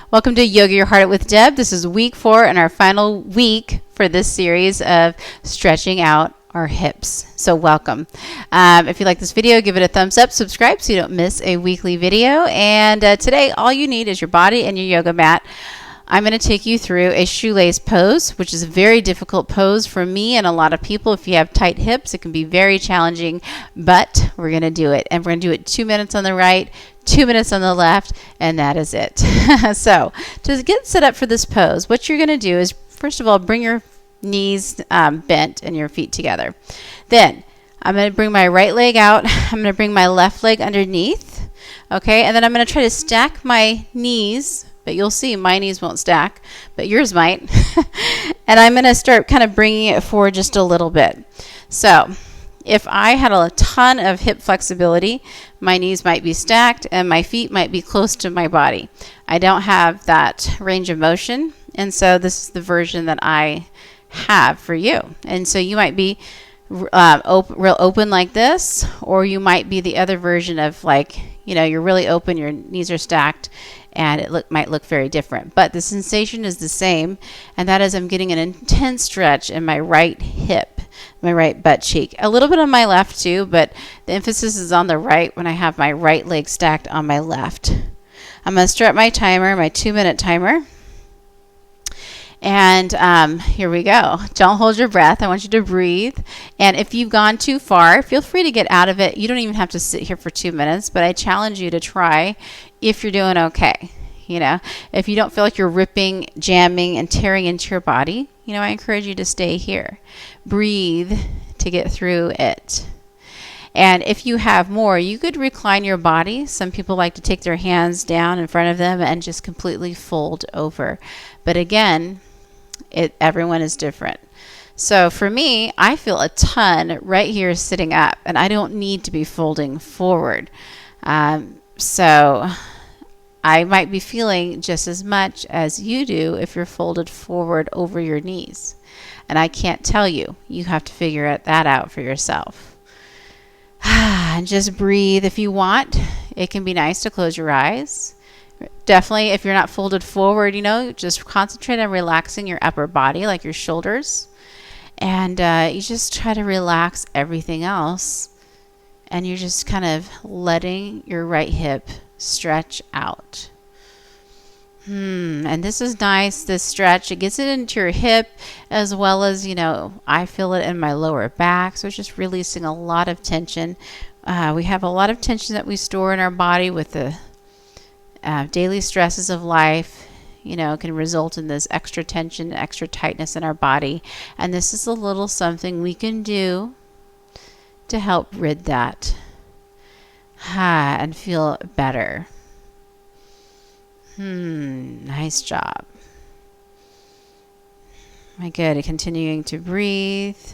Welcome to Yoga Your Heart Out with Deb. This is week 4 and our final week for this series of stretching out our hips. So welcome. If you like this video, give it a thumbs up, subscribe so you don't miss a weekly video. And today, all you need is your body and your yoga mat. I'm going to take you through a shoelace pose, which is a very difficult pose for me and a lot of people. If you have tight hips, it can be very challenging, but we're going to do it. And we're going to do it 2 minutes on the right, 2 minutes on the left, and that is it. So to get set up for this pose, what you're going to do is, first of all, bring your knees bent and your feet together. Then I'm going to bring my right leg out. I'm going to bring my left leg underneath. Okay, and then I'm going to try to stack my knees, but you'll see my knees won't stack, but yours might. And I'm going to start kind of bringing it forward just a little bit. So if I had a ton of hip flexibility, my knees might be stacked and my feet might be close to my body. I don't have that range of motion, and so this is the version that I have for you. And so you might be real open like this, or you might be the other version of, like, you know, you're really open, your knees are stacked, and it might look very different. But the sensation is the same, and that is I'm getting an intense stretch in my right hip, my right butt cheek. A little bit on my left too, but the emphasis is on the right when I have my right leg stacked on my left. I'm going to start my timer, my 2-minute timer. And here we go. Don't hold your breath. I want you to breathe. And if you've gone too far, feel free to get out of it. You don't even have to sit here for 2 minutes, but I challenge you to try if you're doing okay. You know, if you don't feel like you're ripping, jamming, and tearing into your body, you know, I encourage you to stay here. Breathe to get through it. And if you have more, you could recline your body. Some people like to take their hands down in front of them and just completely fold over. But again, everyone is different. So for me, I feel a ton right here sitting up, and I don't need to be folding forward. So I might be feeling just as much as you do if you're folded forward over your knees. And I can't tell you. You have to figure that out for yourself. And just breathe if you want. It can be nice to close your eyes. Definitely, if you're not folded forward, you know, just concentrate on relaxing your upper body, like your shoulders. And you just try to relax everything else. And you're just kind of letting your right hip stretch out. And this is nice, this stretch. It gets it into your hip as well as, you know, I feel it in my lower back. So it's just releasing a lot of tension. We have a lot of tension that we store in our body with the daily stresses of life. You know, can result in this extra tension, extra tightness in our body. And this is a little something we can do to help rid that and feel better. Nice job. My good. Continuing to breathe.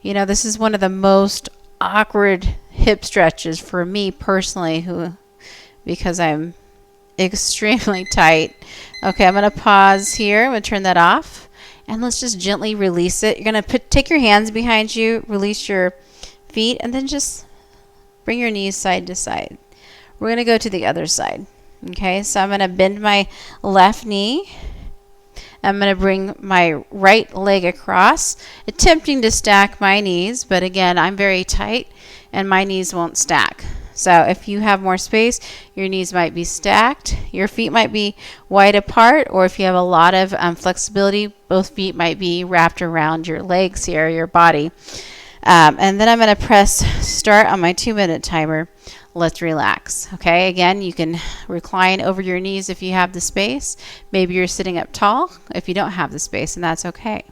You know, this is one of the most awkward hip stretches for me personally, because I'm extremely tight. Okay, I'm going to pause here. I'm going to turn that off. And let's just gently release it. You're going to take your hands behind you, release your feet, and then just bring your knees side to side. We're going to go to the other side. Okay, so I'm going to bend my left knee. I'm going to bring my right leg across, attempting to stack my knees, but again, I'm very tight and my knees won't stack. So if you have more space, your knees might be stacked, your feet might be wide apart, or if you have a lot of flexibility, both feet might be wrapped around your legs here, your body. And then I'm going to press start on my 2-minute timer. Let's relax. Okay, again, you can recline over your knees if you have the space. Maybe you're sitting up tall if you don't have the space, and that's okay.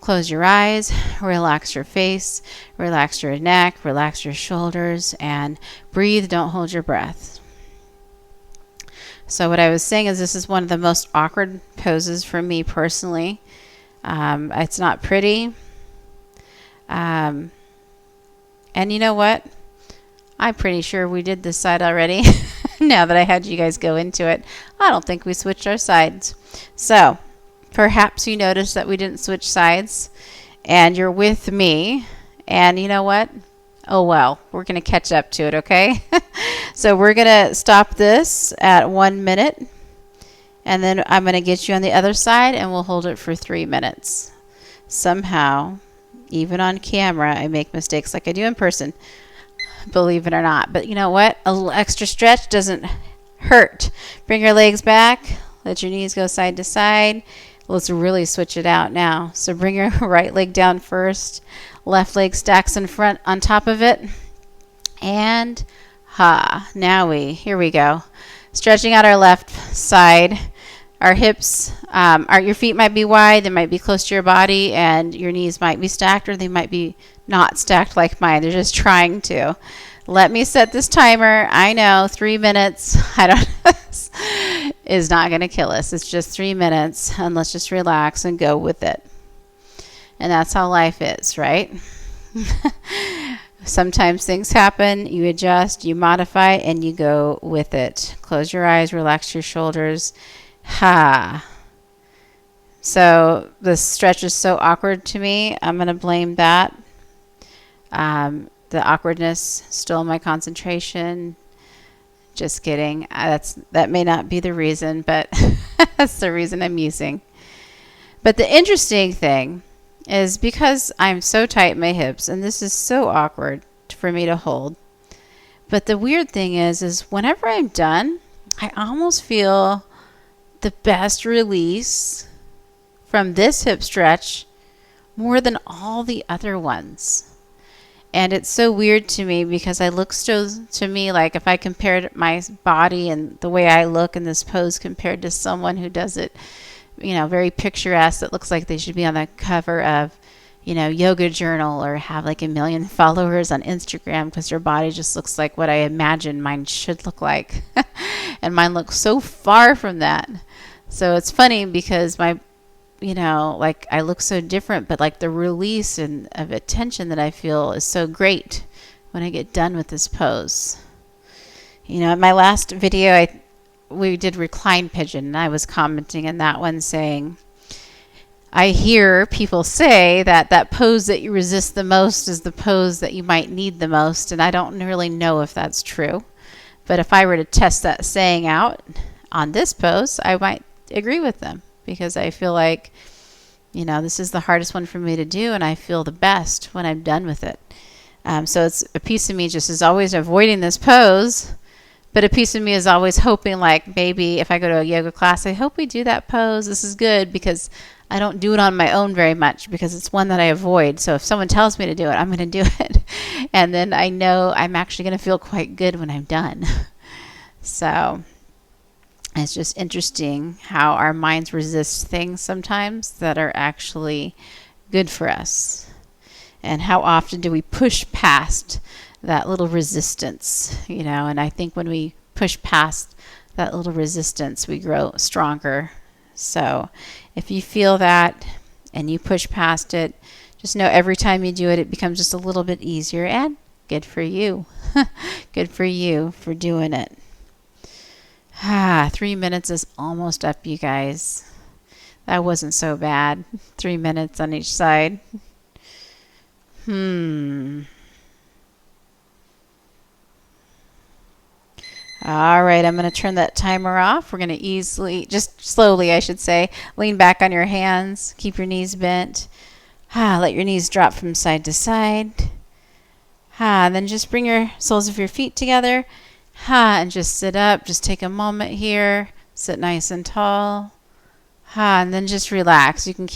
Close your eyes, relax your face, relax your neck, relax your shoulders, and breathe. Don't hold your breath. So what I was saying is this is one of the most awkward poses for me personally. It's not pretty. And you know what? I'm pretty sure we did this side already. Now that I had you guys go into it, I don't think we switched our sides. So perhaps you noticed that we didn't switch sides and you're with me. And you know what? Oh, well, we're going to catch up to it, okay? So we're going to stop this at 1 minute. And then I'm going to get you on the other side and we'll hold it for 3 minutes. Somehow, even on camera, I make mistakes like I do in person, believe it or not. But you know what? A little extra stretch doesn't hurt. Bring your legs back. Let your knees go side to side. Let's really switch it out now. So bring your right leg down first. Left leg stacks in front on top of it. And now here we go. Stretching out our left side. Our hips, your feet might be wide, they might be close to your body, and your knees might be stacked, or they might be not stacked like mine. They're just trying to. Let me set this timer. I know 3 minutes. I don't is not going to kill us. It's just 3 minutes, and let's just relax and go with it. And that's how life is, right? Sometimes things happen, you adjust, you modify, and you go with it. Close your eyes, relax your shoulders. So the stretch is so awkward to me. I'm going to blame that. The awkwardness stole my concentration. Just kidding. That may not be the reason, but that's the reason I'm using. But the interesting thing is because I'm so tight in my hips, and this is so awkward for me to hold. But the weird thing is whenever I'm done, I almost feel the best release from this hip stretch more than all the other ones. And it's so weird to me because to me like if I compared my body and the way I look in this pose compared to someone who does it, very picturesque, that looks like they should be on the cover of, Yoga Journal or have like 1 million followers on Instagram because their body just looks like what I imagine mine should look like. And mine looks so far from that. So it's funny because I look so different, but like the release of attention that I feel is so great when I get done with this pose. In my last video, we did recline pigeon, and I was commenting in that one saying, I hear people say that pose that you resist the most is the pose that you might need the most, and I don't really know if that's true. But if I were to test that saying out on this pose, I might agree with them because I feel like, this is the hardest one for me to do, and I feel the best when I'm done with it. So it's a piece of me just is always avoiding this pose, but a piece of me is always hoping like maybe if I go to a yoga class, I hope we do that pose. This is good because I don't do it on my own very much because it's one that I avoid. So if someone tells me to do it, I'm going to do it. And then I know I'm actually going to feel quite good when I'm done. So it's just interesting how our minds resist things sometimes that are actually good for us. And how often do we push past that little resistance, and I think when we push past that little resistance, we grow stronger. So if you feel that and you push past it, just know every time you do it, it becomes just a little bit easier, and good for you. Good for you for doing it. 3 minutes is almost up, you guys. That wasn't so bad. 3 minutes on each side. All right, I'm going to turn that timer off. We're going to just slowly, I should say, lean back on your hands. Keep your knees bent. Let your knees drop from side to side. And then just bring your soles of your feet together. And just sit up. Just take a moment here. Sit nice and tall. And then just relax. You can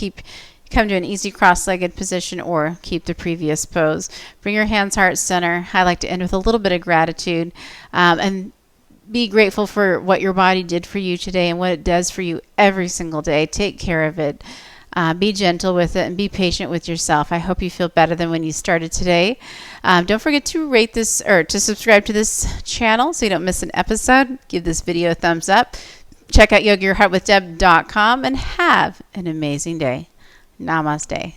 come to an easy cross-legged position or keep the previous pose. Bring your hands heart center. I like to end with a little bit of gratitude. And be grateful for what your body did for you today and what it does for you every single day. Take care of it. Be gentle with it and be patient with yourself. I hope you feel better than when you started today. Don't forget to rate this or to subscribe to this channel so you don't miss an episode. Give this video a thumbs up. Check out yogayourheartwithdeb.com and have an amazing day. Namaste.